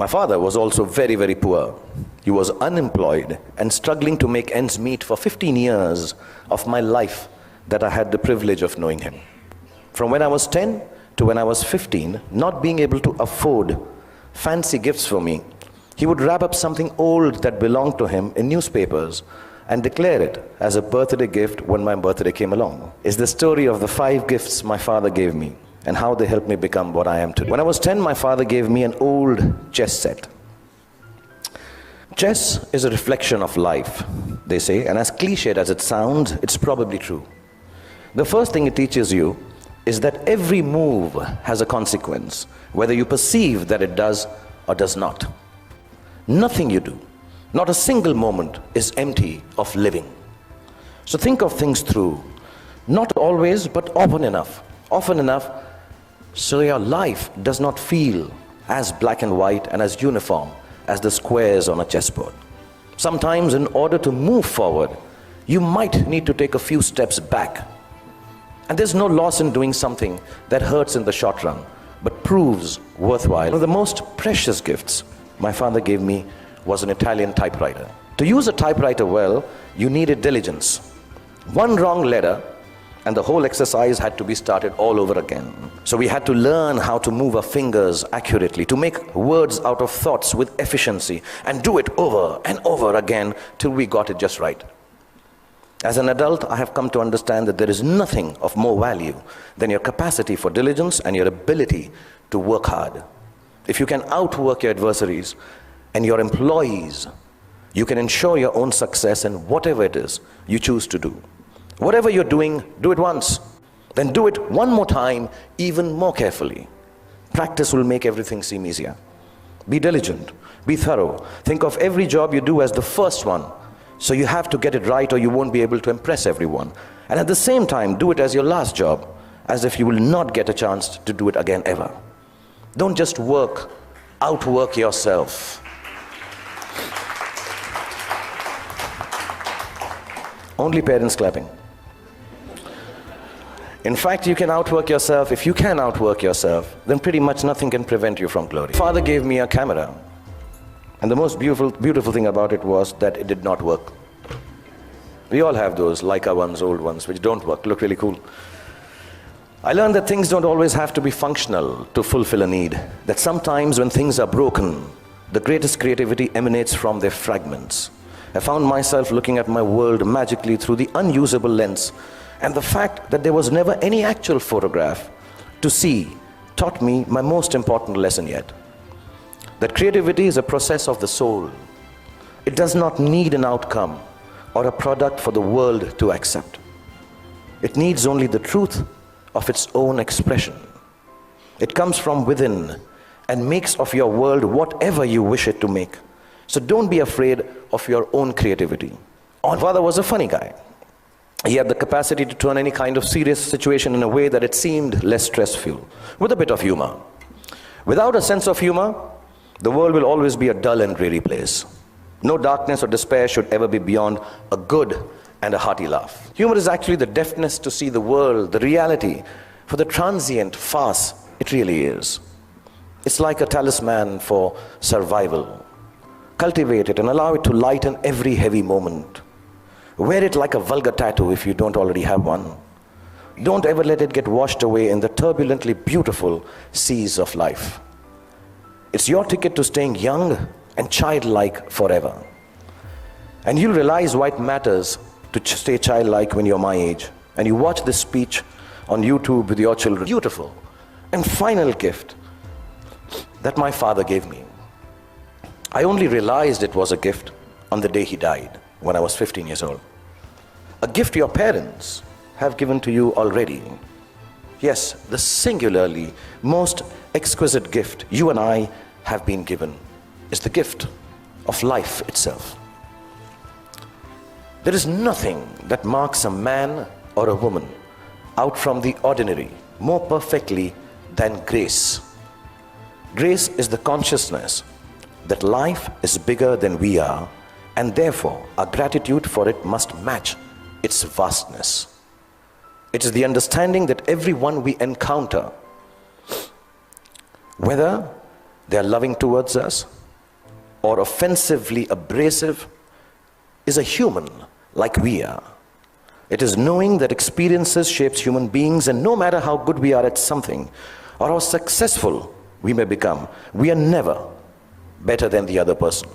My father was also very, very poor. He was unemployed and struggling to make ends meet for 15 years of my life that I had the privilege of knowing him. From when I was 10 to when I was 15, not being able to afford fancy gifts for me, he would wrap up something old that belonged to him in newspapers and declare it as a birthday gift when my birthday came along. It's the story of the 5 gifts my father gave me and how they helped me become what I am today. When I was 10, my father gave me an old chess set. Chess is a reflection of life, they say, and as cliched as it sounds, it's probably true. The first thing it teaches you is that every move has a consequence, whether you perceive that it does or does not. Nothing you do, not a single moment, is empty of living. So think of things through, not always, but often enough, so your life does not feel as black and white and as uniform as the squares on a chessboard. Sometimes, in order to move forward, you might need to take a few steps back. And there's no loss in doing something that hurts in the short run, but proves worthwhile. One of the most precious gifts my father gave me was an Italian typewriter. To use a typewriter well, you needed diligence. One wrong letter, and the whole exercise had to be started all over again. So we had to learn how to move our fingers accurately, to make words out of thoughts with efficiency, and do it over and over again till we got it just right. As an adult, I have come to understand that there is nothing of more value than your capacity for diligence and your ability to work hard. If you can outwork your adversaries and your employees, you can ensure your own success in whatever it is you choose to do. Whatever you're doing, do it once. Then do it one more time, even more carefully. Practice will make everything seem easier. Be diligent, be thorough. Think of every job you do as the first one. So you have to get it right or you won't be able to impress everyone. And at the same time, do it as your last job, as if you will not get a chance to do it again ever. Don't just outwork yourself. Only parents clapping. In fact, you can outwork yourself. If you can outwork yourself, then pretty much nothing can prevent you from glory. Father gave me a camera. And the most beautiful thing about it was that it did not work. We all have those Leica ones, old ones, which don't work, look really cool. I learned that things don't always have to be functional to fulfill a need. That sometimes when things are broken, the greatest creativity emanates from their fragments. I found myself looking at my world magically through the unusable lens, and the fact that there was never any actual photograph to see taught me my most important lesson yet. That creativity is a process of the soul. It does not need an outcome or a product for the world to accept. It needs only the truth of its own expression. It comes from within and makes of your world whatever you wish it to make. So don't be afraid of your own creativity. My father was a funny guy. He had the capacity to turn any kind of serious situation in a way that it seemed less stressful, with a bit of humor. Without a sense of humor, the world will always be a dull and dreary place. No darkness or despair should ever be beyond a good and a hearty laugh. Humor is actually the deftness to see the world, the reality, for the transient farce it really is. It's like a talisman for survival. Cultivate it and allow it to lighten every heavy moment. Wear it like a vulgar tattoo if you don't already have one. Don't ever let it get washed away in the turbulently beautiful seas of life. It's your ticket to staying young and childlike forever. And you'll realize why it matters to stay childlike when you're my age. And you watch this speech on YouTube with your children. Beautiful and final gift that my father gave me. I only realized it was a gift on the day he died, when I was 15 years old. A gift your parents have given to you already. Yes, the singularly most exquisite gift you and I have been given is the gift of life itself. There is nothing that marks a man or a woman out from the ordinary more perfectly than grace. Grace is the consciousness that life is bigger than we are, and therefore our gratitude for it must match its vastness. It is the understanding that everyone we encounter, whether they are loving towards us, or offensively abrasive, is a human like we are. It is knowing that experiences shapes human beings, and no matter how good we are at something or how successful we may become, we are never better than the other person.